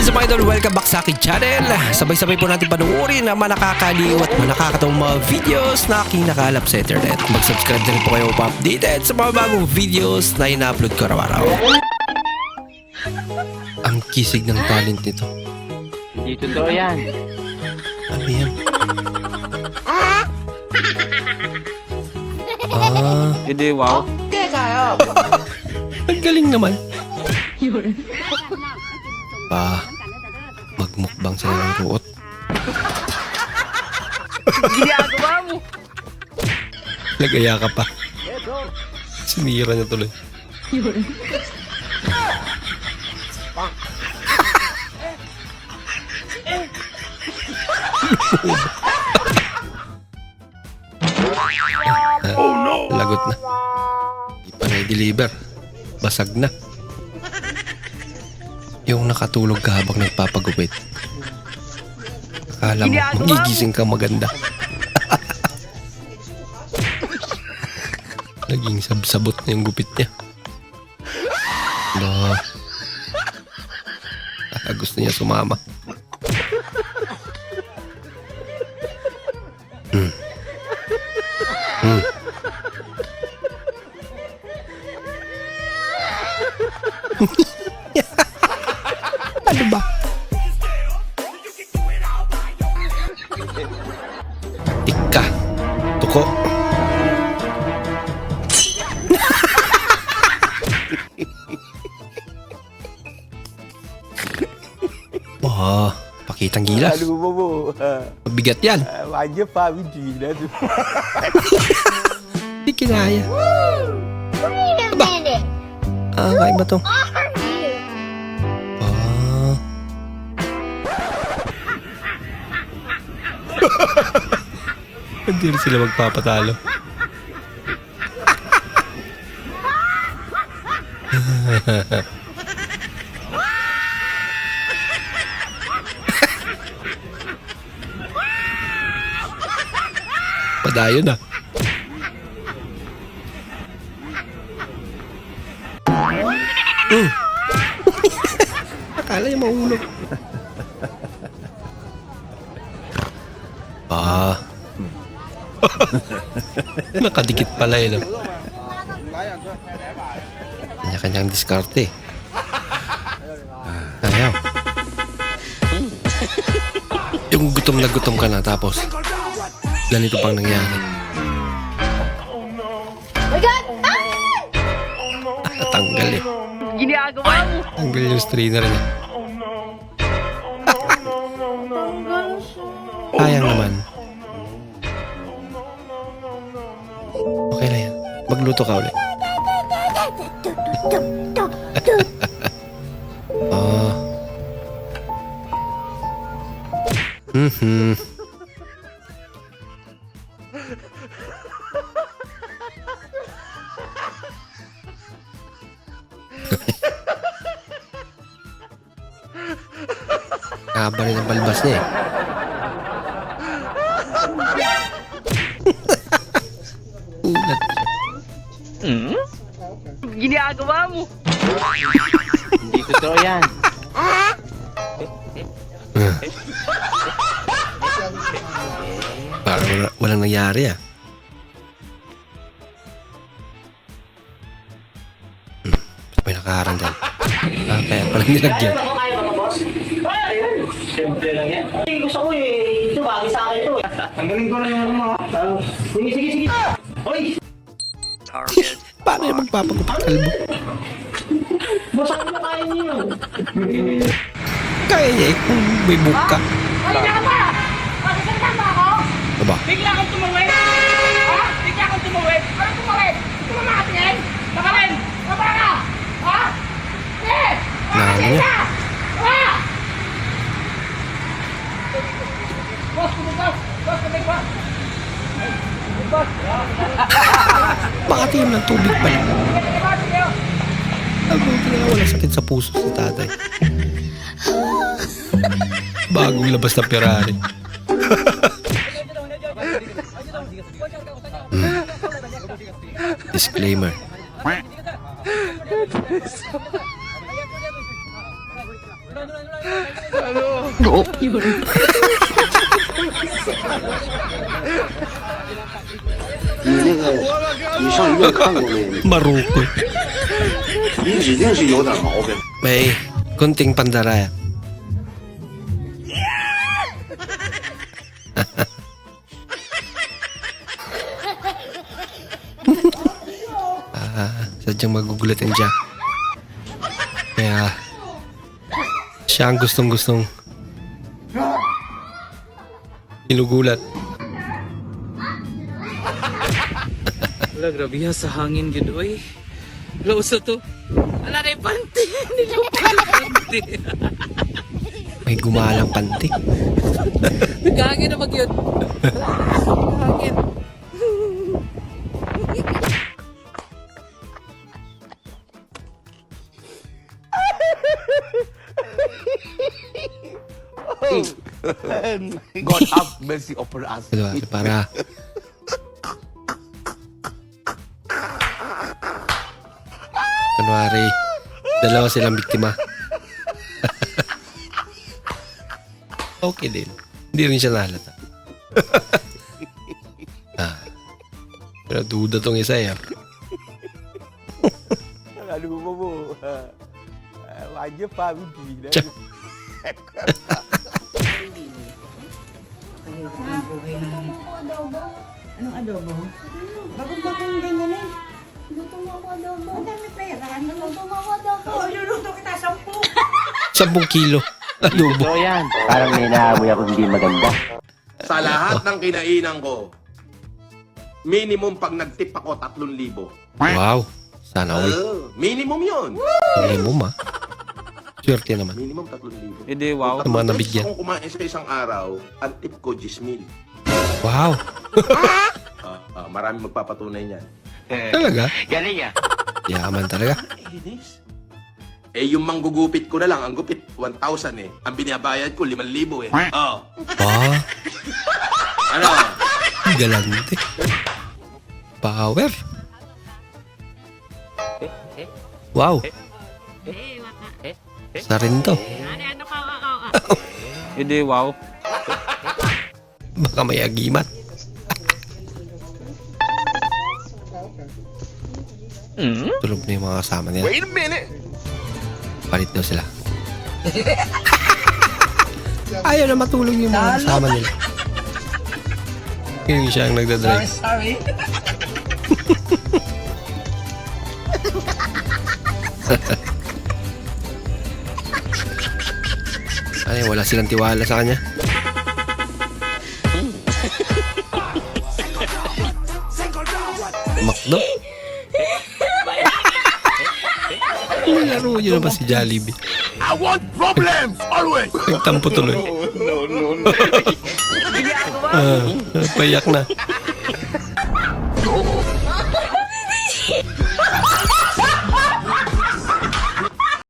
What's up mga idol? Welcome back sa aking channel. Sabay-sabay po natin panuorin ang mga nakakaliw at mga nakakatawang mga videos na aking nakalap sa internet. Mag-subscribe na rin po kayo pa-updated sa mga bagong videos na ina-upload ko araw-araw. Ang kisig ng talent nito. Hindi totoo yan. Ano yan? Hindi, wow. Ang galing naman. Magmukbang sila ng ruot. Ginagawa mo. Nagaya ka pa. Sinira niya tuloy. Oh no! Lagot na. Hindi pa na-deliver. Basag na. Yung nakatulog ka habang nagpapagupit. Akala mo, magigising ka maganda. Naging sabsabot na yung gupit niya. Gusto niya sumama. Ano ba? Ika. Tuko. Pakitang gilas. Mabigat yan. Hindi kinaya. Aba. Kain ba to? Hindi rin sila magpapatalo. Padayon na. Akala niya mahulog. Nakadikit pala yun. Kanya-kanyang diskarte. Ayaw. Yung gutom na gutom ka na tapos ganito pang nangyari. Tanggal eh. Ginagawa mo. Tanggal yung strainer niya. Sayang naman. Okay na yan. Magluto ka ulit. Haba rin ang balbas niya eh. Ulat. Ginagawa mo. Hindi totoo yan. Parang walang nangyari ah. May nakaharang dyan. Kaya palang nilagyan. Siyempre lang yan. Gusto ko eh, ito bagay sa akin ito eh. Tanggalin ko lang yung mga. Sige. Hoy! Paano yung magpapagupat kalbo? Basta ko na kaya niyo. Kaya niya eh, kung may book ka. Ay, naka ba? Magsasalita ba ako? Aba, Bigla akong tumawid. Ha? Bigla akong tumawid. Ano tumawid? Tumamatin? Nakalin? Napaka? Ha? Eh! Nalo niya. Ha? Boss, kumagpas. Boss, kumagpas. Makatiim ng tubig pala. Mabuti na wala sakit sa puso si tatay. Bagong labas na Ferrari. Disclaimer. 你那个，你上医院看过没？ Maruko. 你指定是有点毛病。 May konting pandara. Sadyang magugulat ang Jack. Kaya siya ang gustong-gustong inugulat. Wala, grabe yan sa hangin gid oy. Wala usa to. Wala na yung panty. Nilupay yung panty. May gumalang panty. Nagkahangin na mag yun. Hangin. God have mercy upon us. Diba? Para kunwari, dalawa silang biktima. Okay din. Hindi rin siya nahalata. Pero duda tong isa eh. Ano mo? Wajib pampi na. Tsak. Anong adobo? Bagong-bagong ganyan eh. Luto mo ako adobo. Ang dami pera. Luto mo ako adobo. Oo, luluto kita 10. 10 kilo. Adobo. Totoo yan. Parang may naamoy ako hindi maganda. Sa lahat ng kinainan ko, minimum pag nagtip ako 3,000. Wow. Sana all. Minimum yun. Minimum ah. Swerte naman. Minimum 3,000. Hindi, wow. Ang mga nabigyan. Kung kumain sa isang araw, ang tip ko 10,000. Wow. Marami magpapatunay niyan. Talaga? Galing ah. Yaman talaga. Inis. Eh, yung manggugupit ko na lang, ang gupit, 1,000 eh. Ang binabayad ko, 5,000 eh. Oh. Wow. Ano? Galante. Power. Wow. Sa rin to. Hindi, wow. Baka may agimat. Tulog na yung mga kasama nila. Wait a minute! Palit daw sila. Ayaw na matulog yung mga kasama nila. Yung siya ang nagdadrive. Sorry. Ay, wala silang tiwala sa kanya. Makdo? Laro nyo na ba si Jollibee? I want problems always! Nagtampo tuloy. Ginagawa mo. Payak na.